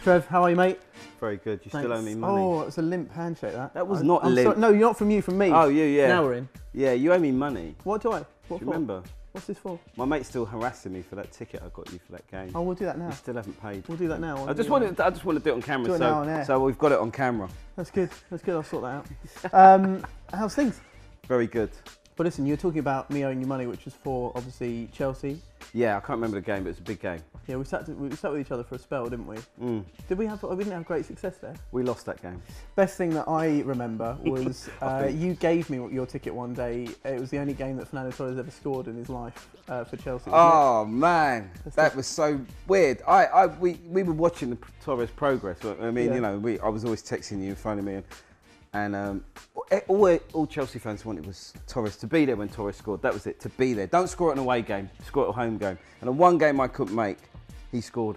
Trev, how are you, mate? Very good. You Thanks. Still owe me money. Oh, it's a limp handshake, that. That was not limp. Sorry. No, you're not from you, from me. Oh, yeah. Now we're in. Yeah, you owe me money. What do I? What Do you remember? What's this for? My mate's still harassing me for that ticket I got you for that game. Oh, we'll do that now. You still haven't paid. We'll do that now. I just want to do it on camera. Do it now on air. So we've got it on camera. That's good. That's good. I'll sort that out. How's things? Very good. But listen, you were talking about me owing you money, which was for, obviously, Chelsea. Yeah, I can't remember the game, but it's a big game. Yeah, we sat with each other for a spell, didn't we? Mm. We didn't have great success there. We lost that game. Best thing that I remember was you gave me your ticket one day. It was the only game that Fernando Torres ever scored in his life for Chelsea. Oh man, that was so weird. We were watching the Torres progress. I mean, Yeah. I was always texting you and phoning me, and all Chelsea fans wanted was Torres to be there when Torres scored. That was it, to be there. Don't score at an away game, score at a home game. And the one game I couldn't make, he scored.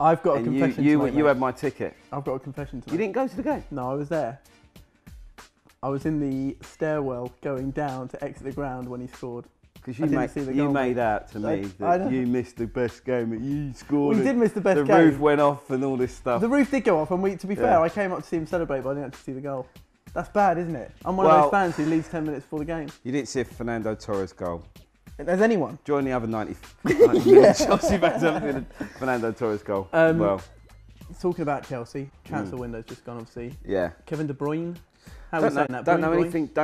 I've got a confession to make. You had my ticket. I've got a confession to make. You didn't go to the game? No, I was there. I was in the stairwell going down to exit the ground when he scored. Because you made out to me that you missed the best game that you scored. We did miss the best game. The roof went off and all this stuff. The roof did go off, and to be fair, I came up to see him celebrate, but I didn't have to see the goal. That's bad, isn't it? I'm one of those fans who leaves 10 minutes before the game. You didn't see a Fernando Torres goal. There's anyone? Join the other 90 million Chelsea fans haven't seen a Fernando Torres goal. Talking about Chelsea, transfer window's just gone, obviously. Yeah. Kevin De Bruyne. How are we saying that? Don't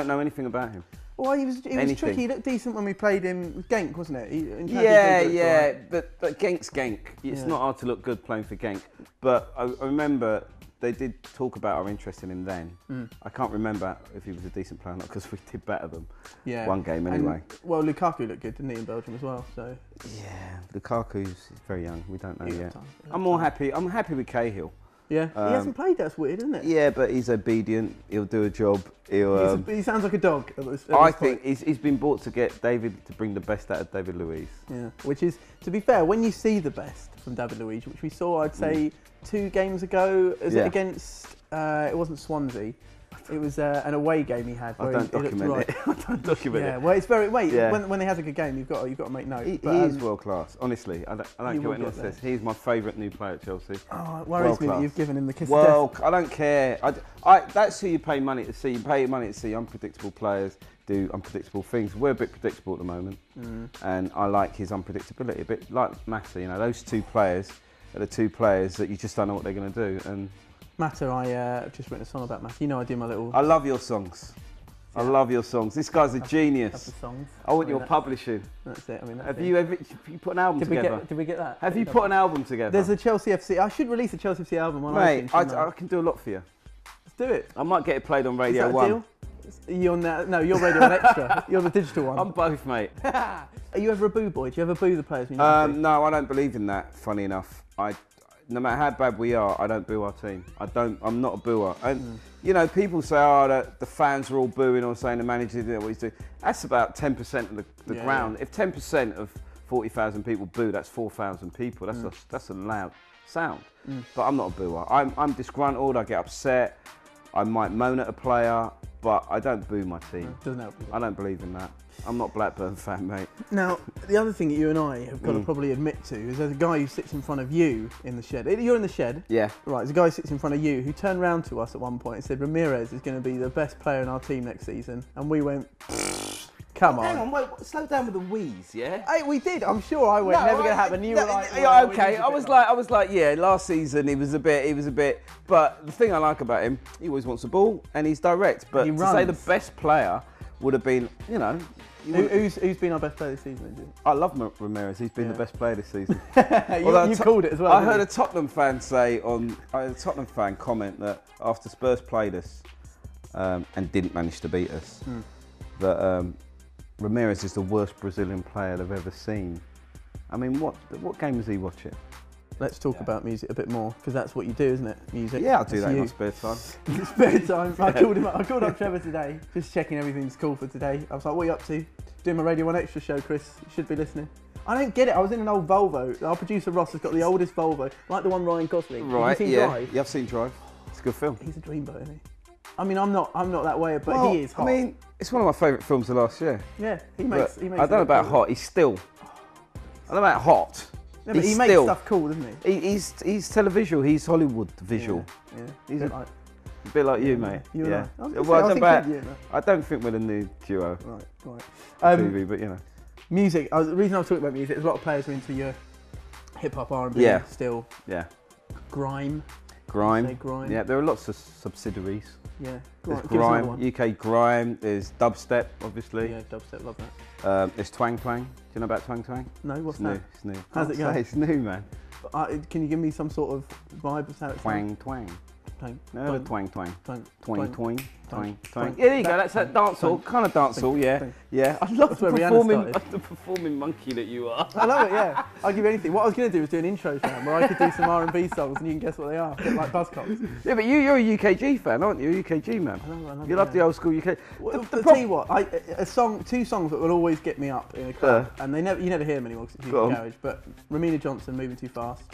know anything about him. Well, he was tricky. He looked decent when we played him with Genk, wasn't it? But Genk's Genk. It's not hard to look good playing for Genk. But I remember they did talk about our interest in him then. I can't remember if he was a decent player or not, because we did better than one game anyway. Well, Lukaku looked good, didn't he, in Belgium as well? So yeah, Lukaku's very young. We don't know yet. I'm happy with Cahill. Yeah, he hasn't played. That's weird, isn't it? Yeah, but he's obedient. He'll do a job. He sounds like a dog. I think he's been bought to get David to bring the best out of David Luiz. Yeah, which is, to be fair, when you see the best from David Luiz, which we saw, I'd say 2 games ago. Is it against? It wasn't Swansea. It was an away game he had. I don't document it. I don't document it. Yeah, well, it's very when he has a good game, you've got to make note. He is world class. Honestly, I don't care what anyone says. He's my favourite new player at Chelsea. Oh, it worries me that you've given him the kiss of death. I don't care. That's who you pay money to see. You pay money to see unpredictable players do unpredictable things. We're a bit predictable at the moment, and I like his unpredictability. A bit like Mata. Those 2 players are the 2 players that you just don't know what they're going to do. And Mata, I've just written a song about Mata. I do my little... I love your songs. I love your songs. This guy's a genius. Songs. I want your publishing. That's it. Have you put an album together? Did we get that? Have you put an album together? There's a Chelsea FC. I should release a Chelsea FC album on iTunes. Mate, I can do a lot for you. Let's do it. I might get it played on Radio 1. Deal? You're Radio 1 Extra. You're the digital one. I'm both, mate. Are you ever a boo boy? Do you ever boo the players? No, I don't believe in that, funny enough. No matter how bad we are, I don't boo our team. I'm not a booer. And people say, the fans are all booing or saying the manager did what he's doing. That's about 10% of the ground. If 10% of 40,000 people boo, that's 4,000 people. That's a loud sound. But I'm not a booer. I'm disgruntled. I get upset. I might moan at a player, but I don't boo my team. Doesn't help. I don't believe in that. I'm not a Blackburn fan, mate. Now, the other thing that you and I have got to probably admit to is there's a guy who sits in front of you in the shed. You're in the shed. Yeah. Right, there's a guy who sits in front of you who turned round to us at one point and said, Ramirez is going to be the best player in our team next season. And we went, come on. Hang on, wait, slow down with the wheeze, yeah? Hey, we did. I'm sure I went, never going to happen. You were like, yeah, okay. I was like, yeah, last season he was a bit, but the thing I like about him, he always wants the ball and he's direct. But to say the best player would have been, Who's been our best player this season? I love Ramirez. He's been the best player this season. you called it as well. I heard a Tottenham fan comment that after Spurs played us and didn't manage to beat us, that Ramirez is the worst Brazilian player they've ever seen. I mean, what game was he watching? Let's talk about music a bit more, because that's what you do, isn't it? Music. Yeah, I'll do that in my spare time. Spare time. I called up Trevor today, just checking everything's cool for today. I was like, what are you up to? Doing my Radio 1 Extra show, Chris. You should be listening. I don't get it. I was in an old Volvo. Our producer Ross has got the oldest Volvo, like the one Ryan Gosling. Right, have you seen Drive? Yeah, I've seen Drive. It's a good film. He's a dreamboat, isn't he? I mean, I'm not that way, but he is hot. I mean, it's one of my favourite films of last year. Yeah, he makes. I don't know about hot. He's still. I don't know about hot. No, but he makes stuff cool, doesn't he? He's televisual. He's Hollywood visual. Yeah. He's a bit like you, mate. You and I. I don't think we're the new duo. Right. TV, but you know. Music. The reason I was talking about music is a lot of players are into your hip hop, R&B still. Yeah. Grime. Yeah, there are lots of subsidiaries. Yeah. There's grime, UK grime. There's dubstep, obviously. Yeah, dubstep. Love that. There's twang. Do you know about twang? No, what's that? It's new. How's it going? It's new, man. Can you give me some sort of vibe of how it's twang? No, twang. Yeah, there you go. That's that dancehall, kind of dancehall. Yeah. I love the performing monkey that you are. I love it. Yeah, I'll give you anything. What I was going to do was do an intro fan where I could do some R&B songs and you can guess what they are, a bit like Buzzcocks. Yeah, but you're a UKG fan, aren't you? A UKG man. I love you love the old school UK. Tell you what, two songs that will always get me up in a club, and you never hear them anymore because it's in the garage. But Ramina Johnson, Moving Too Fast.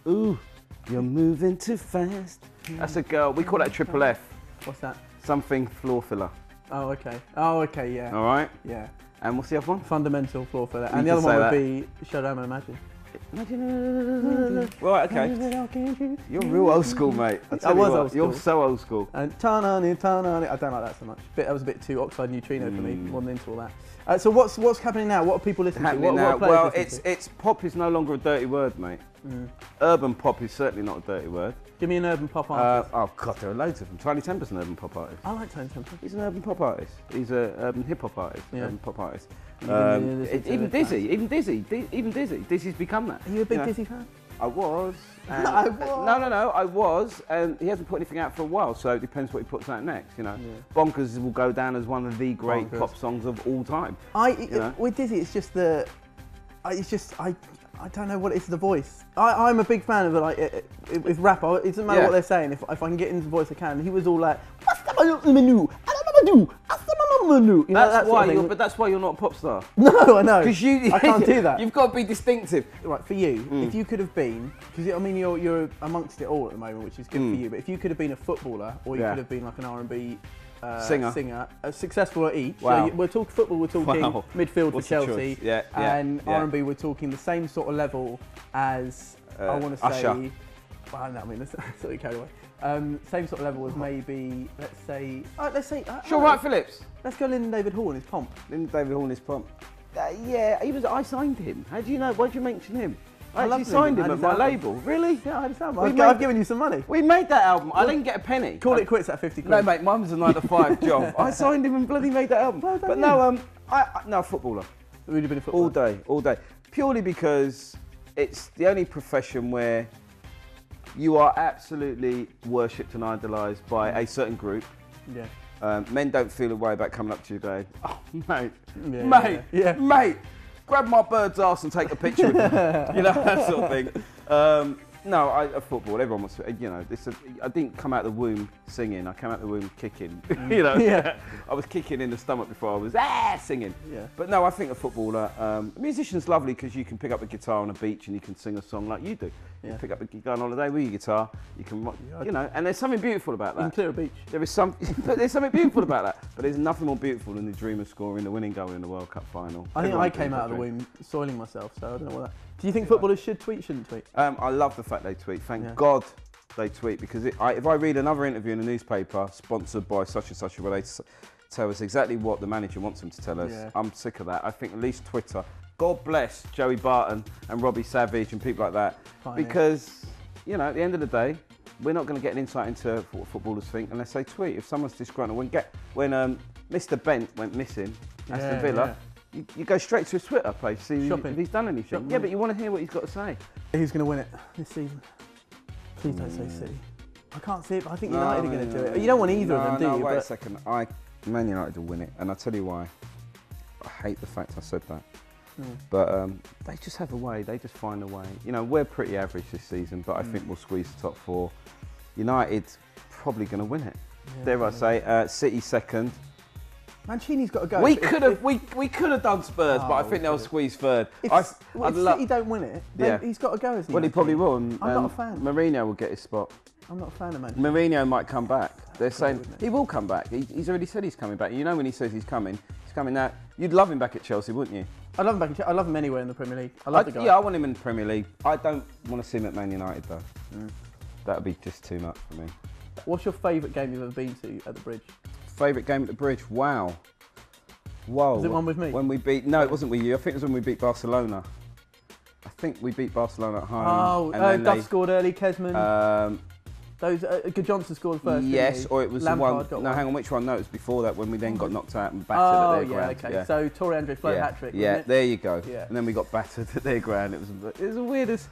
Ooh, you're moving too fast. That's a girl. We call that Triple F. What's that? Something floor filler. Oh, okay, yeah. All right. Yeah. And what's the other one? Fundamental floor filler. And the other one would be Shut Down and Imagine. Right, okay. You're real old school, mate. I was old school. You're so old school. And Tanani. I don't like that so much. That was a bit too Oxide Neutrino for me. Wasn't into all that. So what's happening now? What are people listening to? Well, it's pop is no longer a dirty word, mate. Urban pop is certainly not a dirty word. Give me an urban pop artist. Oh God, there are loads of them. Tiny Temper's an urban pop artist. I like Tiny Temper. He's an urban pop artist. He's an urban hip hop artist. Yeah. Urban pop artist. Even Dizzy. Dizzy's become that. Are you a big Dizzy fan? I was. I was, and he hasn't put anything out for a while, so it depends what he puts out next, you know. Yeah. Bonkers will go down as one of the great pop songs of all time. With Dizzy, it's just I don't know what it is, the voice. I'm a big fan of it, with rap, it doesn't matter what they're saying, if I can get into the voice I can. He was all like, what's the menu? But that's why you're not a pop star. No, I know. Because I can't do that. You've got to be distinctive. Right, for you, if you could have been, because I mean you're amongst it all at the moment, which is good for you. But if you could have been a footballer, or you could have been like an R&B singer, successful at each. Wow. So we're talking football. We're talking midfield for Chelsea, and R&B. We're talking the same sort of level as I want to say. Usher. Well, no, I mean, let's sort of carry away. Same sort of level as maybe, let's say. Shaun Wright-Phillips. Let's go Lyndon David Hall and his pomp. Lyndon David Hall and his pomp. I signed him. How do you know? Why did you mention him? I actually signed him at my label. Really? Yeah, I had his album. I've given you some money. We made that album. I didn't get a penny. Call it quits at 50 quid. No, mate, mine was a 9 to 5 job. I signed him and bloody made that album. Well, but no, no, footballer. Would you been a footballer? All day. Purely because it's the only profession where you are absolutely worshipped and idolised by a certain group. Yeah. Men don't feel a way about coming up to you going, oh, mate, grab my bird's arse and take a picture with me. You know, that sort of thing. No, a football. Everyone wants to. You know, I didn't come out the womb singing. I came out the womb kicking. You know, I was kicking in the stomach before I was singing. Yeah. But no, I think a footballer, a musician's lovely because you can pick up a guitar on a beach and you can sing a song like you do. You pick up you go on holiday with your guitar. You can, you know, and there's something beautiful about that. You can clear a beach. There's something beautiful about that. But there's nothing more beautiful than the dream of scoring the winning goal in the World Cup final. I think I came out of the womb soiling myself, so I don't know what that. Do you think footballers should tweet, shouldn't tweet? I love the fact they tweet. Thank God they tweet, because if I read another interview in a newspaper sponsored by such and such, where they tell us exactly what the manager wants them to tell us, I'm sick of that. I think at least Twitter, God bless Joey Barton and Robbie Savage and people like that, because, you know, at the end of the day, we're not going to get an insight into what footballers think unless they tweet. If someone's disgruntled, when Mr. Bent went missing, Aston Villa, you go straight to his Twitter page, see if he's done anything. Yeah, but you want to hear what he's got to say. Who's going to win it this season? Please don't say City. I can't see it, but I think United are going to do it. You don't want either of them, do you? Wait a second. Man United will win it, and I'll tell you why. I hate the fact I said that. But they just have a way. They just find a way. You know, we're pretty average this season, but I think we'll squeeze the top 4. United's probably going to win it. Dare I say, City second. Mancini's got to go. We could have done Spurs, but I think they'll squeeze third. If City don't win it, then he's got to go, isn't he? Well, he probably will. I'm not a fan. Mourinho will get his spot. I'm not a fan of Mancini. Mourinho might come back. They're saying he will come back. He's already said he's coming back. You know, when he says he's coming coming out. You'd love him back at Chelsea, wouldn't you? I love him back in Chelsea. I love him anywhere in the Premier League. I love the guy. Yeah, I want him in the Premier League. I don't want to see him at Man United though. That would be just too much for me. What's your favourite game you've ever been to at the Bridge? Favourite game at the Bridge? Wow. Whoa. Was it one with me? When we beat... No, it wasn't with you. I think it was when we beat Barcelona. I think we beat Barcelona at home. Oh, Duff scored early, Kesman. Those Good Johnson scored first. Yes, or it was Lampard the one. No, hang on, which one? No, it was before that when we then got knocked out and battered at their ground. Okay. So Torre Andre Flo hat-trick. Yeah, there you go. Yeah. And then we got battered at their ground. It was the weirdest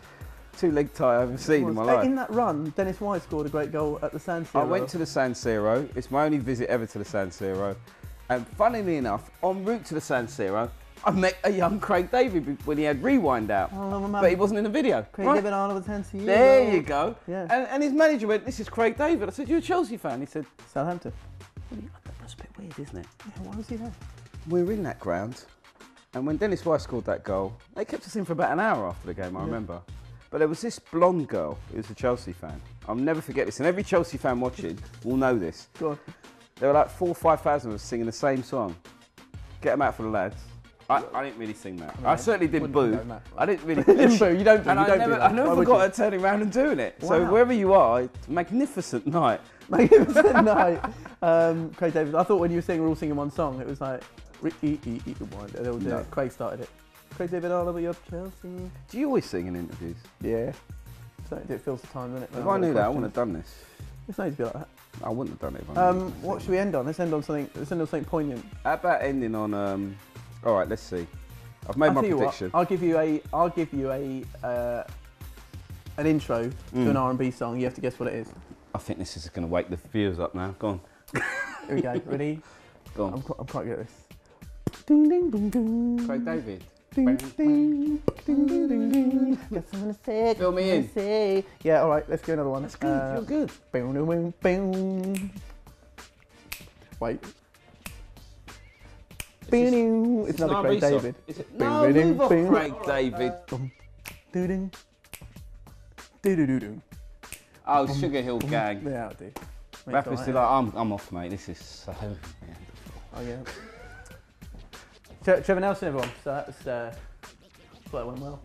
two-leg tie I've ever seen in my life. In that run, Dennis White scored a great goal at the San Siro. I went to the San Siro. It's my only visit ever to the San Siro. And funnily enough, en route to the San Siro, I met a young Craig David when he had Rewind out, but he wasn't in the video. Craig David Arnold was 10 to you. There you go. Yeah. And his manager went, "This is Craig David." I said, "You're a Chelsea fan?" He said, "Southampton." That's a bit weird, isn't it? Yeah, why was he there? We were in that ground, and when Dennis White scored that goal, they kept us in for about an hour after the game, I remember. But there was this blonde girl who was a Chelsea fan. I'll never forget this, and every Chelsea fan watching will know this. Go on. There were like 4,000 or 5,000 of us singing the same song. Get them out for the lads. I didn't really sing that. I certainly didn't boo. I didn't really boo. You don't do. And I never forgot her turning around and doing it. Wow. So wherever you are, it's a magnificent night. Magnificent night. Craig David. I thought when you were singing, we're all singing one song. It was like, Craig started it. Craig David Arnold, you're Chelsea. Do you always sing in interviews? Yeah. So it fills the time, doesn't it? If I knew that, I wouldn't have done this. It's nice to be like that. I wouldn't have done it if I knew. What should we end on? Let's end on something poignant. How about ending on? All right, let's see. I've made my prediction. I'll give you an intro to an R&B song. You have to guess what it is. I think this is going to wake the viewers up now. Go on. Here we go. Ready? Go on. I'm quite good at this. Ding ding ding ding. Craig David. Ding ding ding ding ding. Got something to say. Fill me in. Say. Yeah. All right. Let's do another one. That's good. You're good. Boom boom boom. Wait. It's another Craig David. Is it? No, move off Craig David. Oh, Sugar Hill Gang. Yeah, I do. Rappers still like, I'm off, mate. This is so wonderful. Oh yeah. Trevor Nelson, everyone. So that went well.